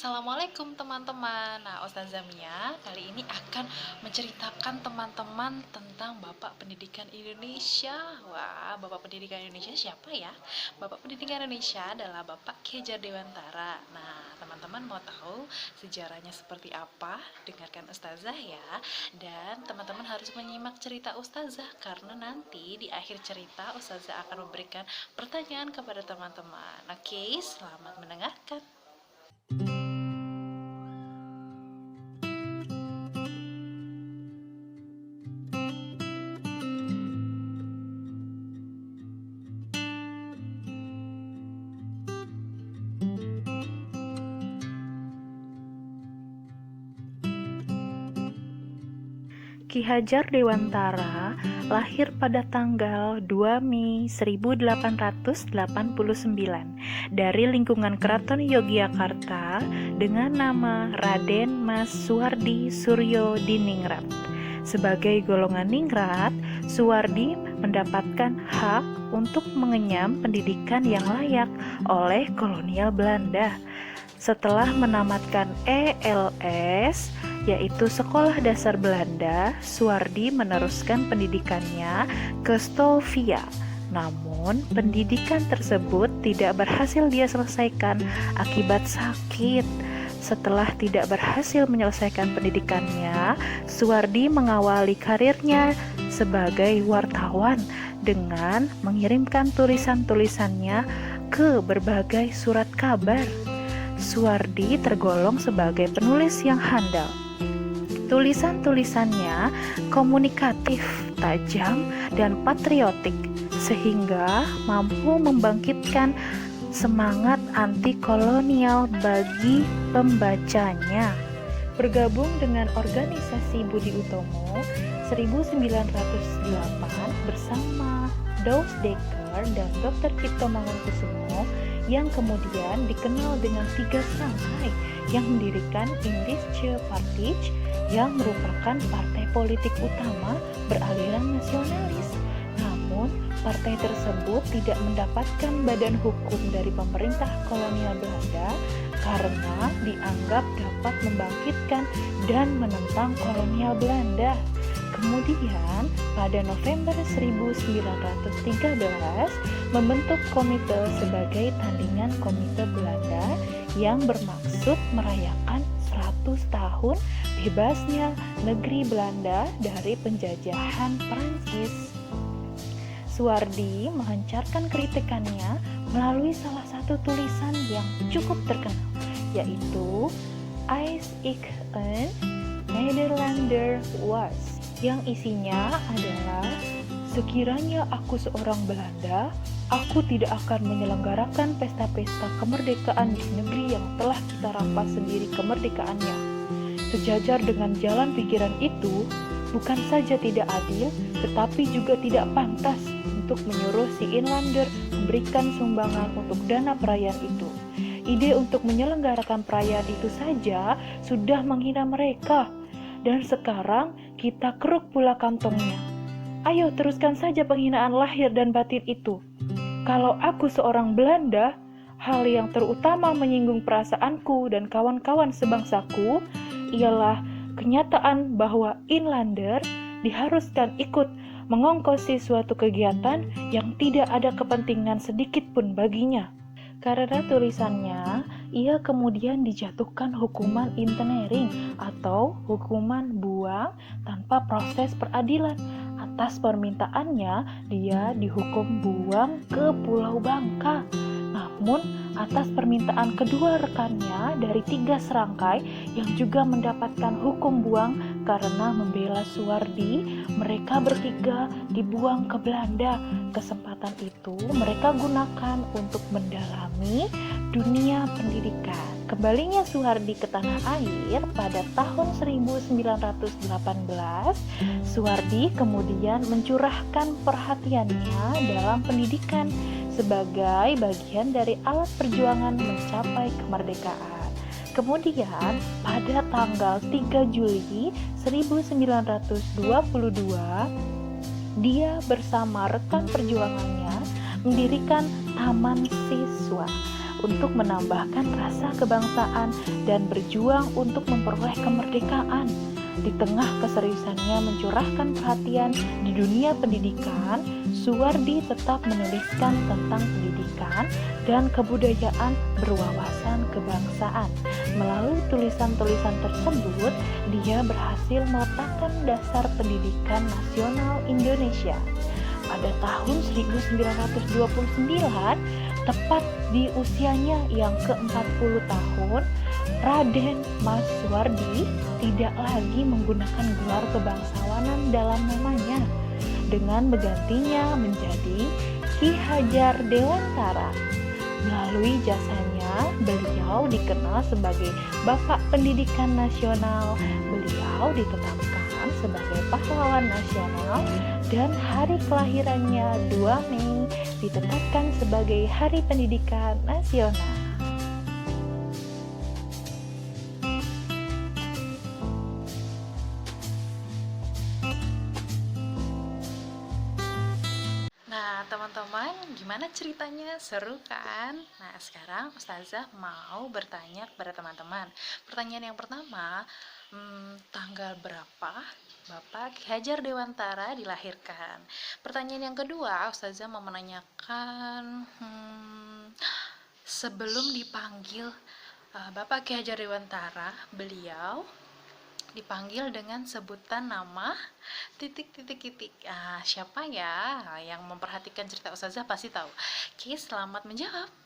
Assalamualaikum teman-teman. Nah, Ustazah Mia kali ini akan menceritakan teman-teman tentang Bapak Pendidikan Indonesia. Wah, Bapak Pendidikan Indonesia siapa ya? Bapak Pendidikan Indonesia adalah Bapak Ki Hajar Dewantara. Nah, teman-teman mau tahu sejarahnya seperti apa? Dengarkan Ustazah ya. Dan teman-teman harus menyimak cerita Ustazah karena nanti di akhir cerita Ustazah akan memberikan pertanyaan kepada teman-teman. Oke, selamat mendengarkan. Ki Hajar Dewantara lahir pada tanggal 2 Mei 1889 dari lingkungan Keraton Yogyakarta dengan nama Raden Mas Suwardi Suryo Diningrat. Sebagai golongan ningrat, Suwardi mendapatkan hak untuk mengenyam pendidikan yang layak oleh kolonial Belanda. Setelah menamatkan ELS, yaitu Sekolah Dasar Belanda, Suwardi meneruskan pendidikannya ke Stovia. Namun, pendidikan tersebut tidak berhasil dia selesaikan akibat sakit. Setelah tidak berhasil menyelesaikan pendidikannya, Suwardi mengawali karirnya sebagai wartawan dengan mengirimkan tulisan-tulisannya ke berbagai surat kabar. Suwardi tergolong sebagai penulis yang handal. Tulisan-tulisannya komunikatif, tajam, dan patriotik, sehingga mampu membangkitkan semangat anti-kolonial bagi pembacanya. Bergabung dengan organisasi Budi Utomo 1908 bersama Douws Dekker dan Dr. Cipto Mangunkusumo yang kemudian dikenal dengan tiga serangkai yang mendirikan Indische Partij yang merupakan partai politik utama beraliran nasionalis. Namun, partai tersebut tidak mendapatkan badan hukum dari pemerintah kolonial Belanda karena dianggap dapat membangkitkan dan menentang kolonial Belanda. Kemudian, pada November 1913 membentuk komite sebagai tandingan komite Belanda yang bermaksud merayakan 100 tahun bebasnya negeri Belanda dari penjajahan Prancis. Suwardi melancarkan kritikannya melalui salah satu tulisan yang cukup terkenal, yaitu Als ik een Nederlander was, yang isinya adalah sekiranya aku seorang Belanda, aku tidak akan menyelenggarakan pesta-pesta kemerdekaan di negeri yang telah kita rampas sendiri kemerdekaannya. Sejajar dengan jalan pikiran itu, bukan saja tidak adil, tetapi juga tidak pantas untuk menyuruh si Inlander memberikan sumbangan untuk dana perayaan itu. Ide untuk menyelenggarakan perayaan itu saja sudah menghina mereka. Dan sekarang kita keruk pula kantongnya. Ayo teruskan saja penghinaan lahir dan batin itu. Kalau aku seorang Belanda, hal yang terutama menyinggung perasaanku dan kawan-kawan sebangsaku ialah kenyataan bahwa Inlander diharuskan ikut mengongkosi suatu kegiatan yang tidak ada kepentingan sedikit pun baginya. Karena tulisannya, ia kemudian dijatuhkan hukuman internering atau hukuman buang tanpa proses peradilan. Atas permintaannya, dia dihukum buang ke Pulau Bangka. Namun, atas permintaan kedua rekannya dari tiga serangkai yang juga mendapatkan hukum buang karena membela Suwardi, mereka bertiga dibuang ke Belanda. Kesempatan itu mereka gunakan untuk mendalami dunia pendidikan. Kembalinya Suwardi ke tanah air pada tahun 1918, Suwardi kemudian mencurahkan perhatiannya dalam pendidikan sebagai bagian dari alat perjuangan mencapai kemerdekaan. Kemudian pada tanggal 3 Juli 1922, dia bersama rekan perjuangannya mendirikan Taman Siswa. untuk menambahkan rasa kebangsaan dan berjuang untuk memperoleh kemerdekaan. Di tengah keseriusannya mencurahkan perhatian di dunia pendidikan, Suwardi tetap menuliskan tentang pendidikan dan kebudayaan berwawasan kebangsaan. Melalui tulisan-tulisan tersebut, dia berhasil meletakkan dasar pendidikan nasional Indonesia. Pada tahun 1929, tepat di usianya yang ke-40 tahun, Raden Mas Suwardi tidak lagi menggunakan gelar kebangsawanan dalam namanya, dengan menggantinya menjadi Ki Hajar Dewantara. Melalui jasanya, beliau dikenal sebagai Bapak Pendidikan Nasional. Beliau ditetapkan sebagai pahlawan nasional dan hari kelahirannya 2 Mei ditetapkan sebagai Hari Pendidikan Nasional. Nah, teman-teman, gimana ceritanya? Seru kan? Nah, sekarang Ustazah mau bertanya kepada teman-teman. Pertanyaan yang pertama, tanggal berapa Bapak Ki Hajar Dewantara dilahirkan? Pertanyaan yang kedua, Ustazah mau menanyakan, sebelum dipanggil Bapak Ki Hajar Dewantara, beliau dipanggil dengan sebutan nama titik titik titik. Siapa ya yang memperhatikan cerita Ustazah pasti tahu. Oke, selamat menjawab.